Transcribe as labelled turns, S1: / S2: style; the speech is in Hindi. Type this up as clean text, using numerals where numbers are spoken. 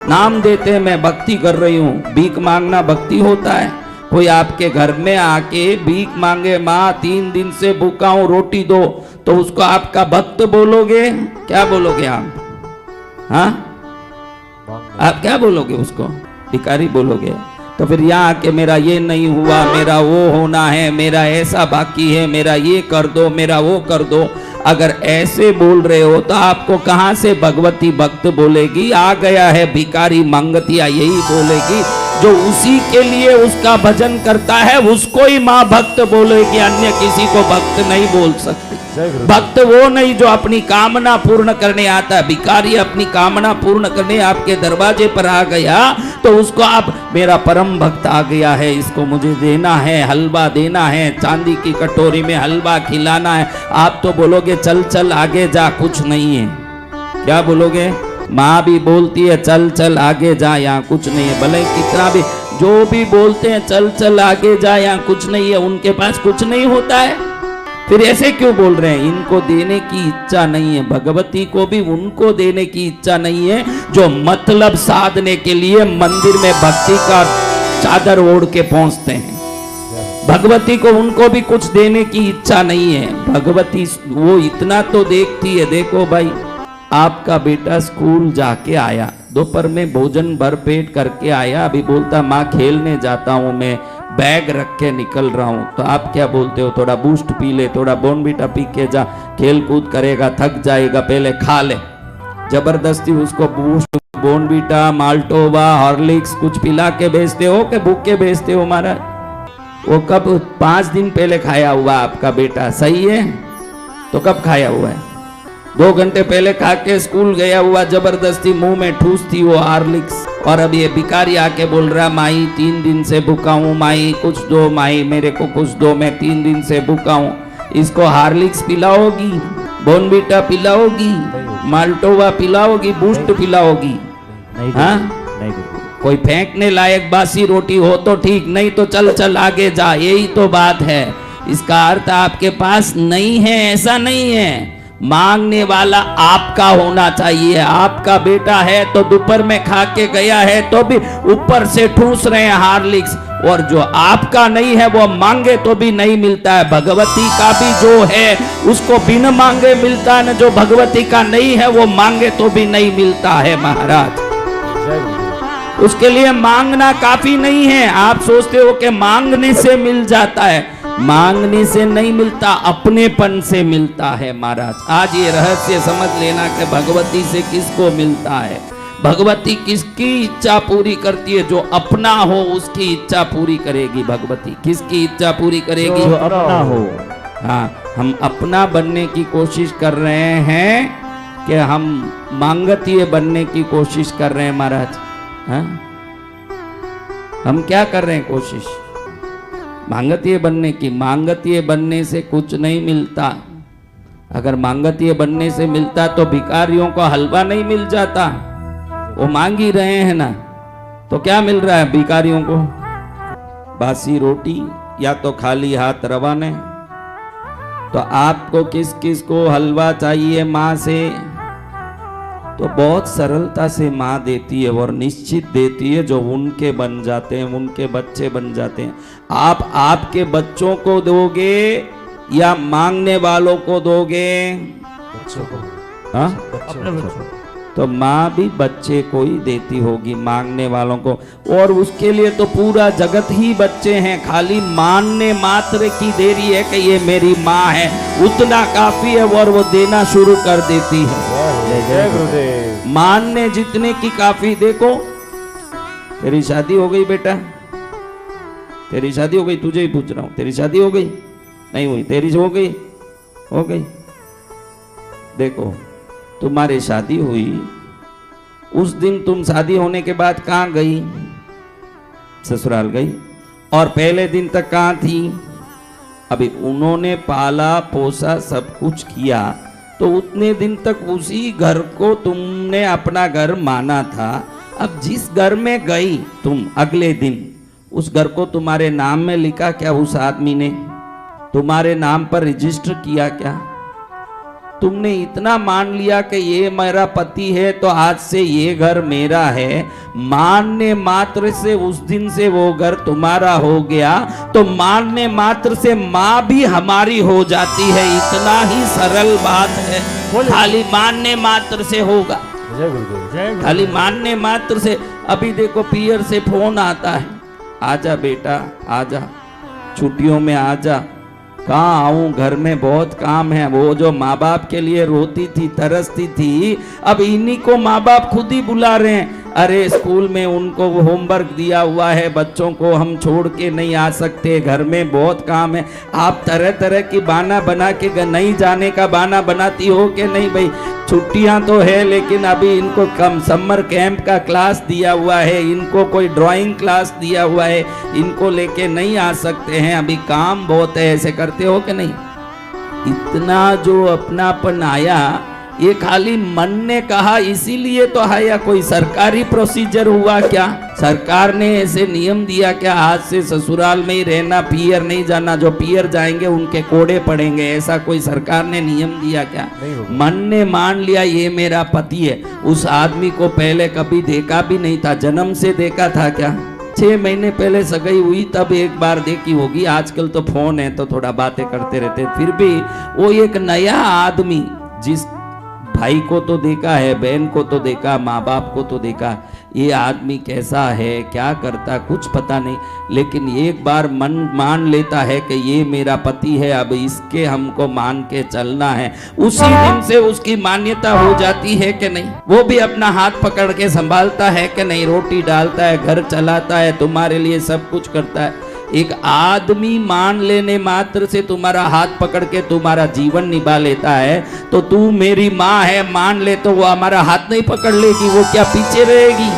S1: नाम देते हैं मैं भक्ति कर रही हूँ। भीख मांगना भक्ति होता है? कोई आपके घर में आके भीख मांगे, माँ 3 दिन से भूखा हूँ रोटी दो, तो उसको आपका भक्त बोलोगे? क्या बोलोगे आप? हाँ, आप क्या बोलोगे उसको? भिखारी बोलोगे। तो फिर यहाँ आके मेरा ये नहीं हुआ, मेरा वो होना है, मेरा ऐसा बाकी है, मेरा ये कर दो, मेरा वो कर दो, अगर ऐसे बोल रहे हो तो आपको कहाँ से भगवती भक्त बोलेगी? आ गया है भिखारी मंगतिया, यही बोलेगी। जो उसी के लिए उसका भजन करता है उसको ही माँ भक्त बोलेगी, अन्य किसी को भक्त नहीं बोल सकती। भक्त वो नहीं जो अपनी कामना पूर्ण करने आता है। भिखारी अपनी कामना पूर्ण करने आपके दरवाजे पर आ गया तो उसको आप, मेरा परम भक्त आ गया है, इसको मुझे देना है, हलवा देना है, चांदी की कटोरी में हलवा खिलाना है, आप तो बोलोगे चल चल आगे जा, कुछ नहीं है। क्या बोलोगे? माँ भी बोलती है चल चल आगे जा, यहाँ कुछ नहीं है। भले कितना भी जो भी बोलते हैं चल चल आगे जा, यहाँ कुछ नहीं है, उनके पास कुछ नहीं होता है। फिर ऐसे क्यों बोल रहे हैं? इनको देने की इच्छा नहीं है, भगवती को भी उनको देने की इच्छा नहीं है जो मतलब साधने के लिए मंदिर में भक्ति का चादर ओढ़ के पहुंचते हैं। भगवती को उनको भी कुछ देने की इच्छा नहीं है। भगवती वो इतना तो देखती है, देखो भाई आपका बेटा स्कूल जाके आया, दोपहर में भोजन भर पेट करके आया, अभी बोलता माँ खेलने जाता हूँ, मैं बैग रख के निकल रहा हूँ, तो आप क्या बोलते हो? थोड़ा बूस्ट पी ले, थोड़ा बॉर्नवीटा पी के जा, खेल कूद करेगा, थक जाएगा, पहले खा ले। जबरदस्ती उसको बूस्ट, बॉर्नवीटा, माल्टोवा, हॉर्लिक्स कुछ पिला के भेजते हो कि भूखे भेजते हो? महाराज वो कब 5 दिन पहले खाया हुआ आपका बेटा, सही है? तो कब खाया हुआ है? 2 घंटे पहले खा के स्कूल गया हुआ, जबरदस्ती मुंह में ठूसती वो हॉर्लिक्स। और अब ये भिखारी आके बोल रहा माई 3 दिन से भूखा हूँ, माई कुछ दो, माई मेरे को कुछ दो, मैं 3 दिन से भूखा हूँ। इसको हॉर्लिक्स पिलाओगी, बॉर्नवीटा पिलाओगी, माल्टोवा पिलाओगी, बूस्ट पिलाओगी? हाँ, कोई फेंकने लायक बासी रोटी हो तो ठीक, नहीं तो चल चल आगे जा, यही तो बात है। इसका अर्थ आपके पास नहीं है, ऐसा नहीं है। मांगने वाला आपका होना चाहिए। आपका बेटा है तो दोपहर में खा के गया है तो भी ऊपर से ठूस रहे हैं हॉर्लिक्स, और जो आपका नहीं है वो मांगे तो भी नहीं मिलता है। भगवती का भी जो है उसको बिन मांगे मिलता है ना, जो भगवती का नहीं है वो मांगे तो भी नहीं मिलता है महाराज। उसके लिए मांगना काफी नहीं है। आप सोचते हो कि मांगने से मिल जाता है, मांगने से नहीं मिलता, अपनेपन से मिलता है महाराज। आज ये रहस्य समझ लेना कि भगवती से किसको मिलता है। भगवती किसकी इच्छा पूरी करती है? जो अपना हो उसकी इच्छा पूरी करेगी भगवती। किसकी इच्छा पूरी करेगी?
S2: जो अपना हो।
S1: हाँ, हम अपना बनने की कोशिश कर रहे हैं कि हम मांगतीय बनने की कोशिश कर रहे हैं महाराज। हाँ, हम क्या कर रहे हैं कोशिश? मांगतीय बनने की। मांगतीय बनने से कुछ नहीं मिलता। अगर मांगतीय बनने से मिलता तो भिखारियों को हलवा नहीं मिल जाता। वो मांग ही रहे हैं ना, तो क्या मिल रहा है भिखारियों को? बासी रोटी या तो खाली हाथ रवाने। तो आपको किस किस को हलवा चाहिए माँ से? तो बहुत सरलता से माँ देती है और निश्चित देती है, जो उनके बन जाते हैं, उनके बच्चे बन जाते हैं। आप आपके बच्चों को दोगे या मांगने वालों को दोगे?
S2: बच्चों को।
S1: हाँ,
S2: अपने बच्चों।
S1: तो माँ भी बच्चे को ही देती होगी, मांगने वालों को। और उसके लिए तो पूरा जगत ही बच्चे हैं, खाली मानने मात्र की देरी है कि ये मेरी माँ है, उतना काफी है और वो देना शुरू कर देती है।
S2: जय गुरुदेव।
S1: मानने जितने की काफी। देखो, तेरी शादी हो गई बेटा? तेरी शादी हो गई? तुझे ही पूछ रहा हूं, तेरी शादी हो गई? नहीं हुई? तेरी हो गई? हो गई। देखो, तुम्हारी शादी हुई, उस दिन तुम शादी होने के बाद कहाँ गई? ससुराल गई। और पहले दिन तक कहाँ थी? अभी उन्होंने पाला पोसा सब कुछ किया, तो उतने दिन तक उसी घर को तुमने अपना घर माना था। अब जिस घर में गई तुम अगले दिन, उस घर को तुम्हारे नाम में लिखा क्या? उस आदमी ने तुम्हारे नाम पर रजिस्टर किया क्या? तुमने इतना मान लिया कि ये मेरा पति है तो आज से ये घर मेरा है, मानने मात्र से उस दिन से वो घर तुम्हारा हो गया, तो मानने मात्र से माँ भी हमारी हो जाती है। इतना ही सरल बात है, खाली मानने मात्र से होगा,
S2: जय गुरुदेव, जय गुरुदेव।
S1: खाली मानने मात्र से। अभी देखो पियर से फोन आता है, आजा बेटा आजा, छुट्टियों में आजा। कहाँ आऊं, घर में बहुत काम है। वो जो माँ बाप के लिए रोती थी तरसती थी, अब इन्हीं को माँ बाप खुद ही बुला रहे हैं। अरे स्कूल में उनको होमवर्क दिया हुआ है, बच्चों को हम छोड़ के नहीं आ सकते, घर में बहुत काम है। आप तरह तरह की बहाना बना के नहीं जाने का बहाना बनाती हो कि नहीं भाई, छुट्टियां तो है लेकिन अभी इनको कम समर कैंप का क्लास दिया हुआ है, इनको कोई ड्राइंग क्लास दिया हुआ है, इनको लेके नहीं आ सकते हैं, अभी काम बहुत है। ऐसे करते हो कि नहीं? इतना जो अपनापन आया ये खाली मन ने कहा इसीलिए तो है, या कोई सरकारी प्रोसीजर हुआ क्या? सरकार ने ऐसे नियम दिया क्या आज से ससुराल में ही रहना, पियर नहीं जाना, जो पियर जाएंगे उनके कोड़े पड़ेंगे, ऐसा कोई सरकार ने नियम दिया क्या? मन ने मान लिया ये मेरा पति है। उस आदमी को पहले कभी देखा भी नहीं था, जन्म से देखा था क्या? 6 महीने पहले सगाई हुई तब एक बार देखी होगी, आजकल तो फोन है तो थोड़ा बातें करते रहते। फिर भी वो एक नया आदमी, जिस भाई को तो देखा है, बहन को तो देखा, माँ बाप को तो देखा, ये आदमी कैसा है, क्या करता, कुछ पता नहीं, लेकिन एक बार मन मान लेता है कि ये मेरा पति है, अब इसके हमको मान के चलना है। उसी दिन से उसकी मान्यता हो जाती है कि नहीं? वो भी अपना हाथ पकड़ के संभालता है कि नहीं? रोटी डालता है, घर चलाता है, तुम्हारे लिए सब कुछ करता है। एक आदमी मान लेने मात्र से तुम्हारा हाथ पकड़ के तुम्हारा जीवन निभा लेता है, तो तू मेरी माँ है मान ले तो वो हमारा हाथ नहीं पकड़ लेगी, वो क्या पीछे रहेगी?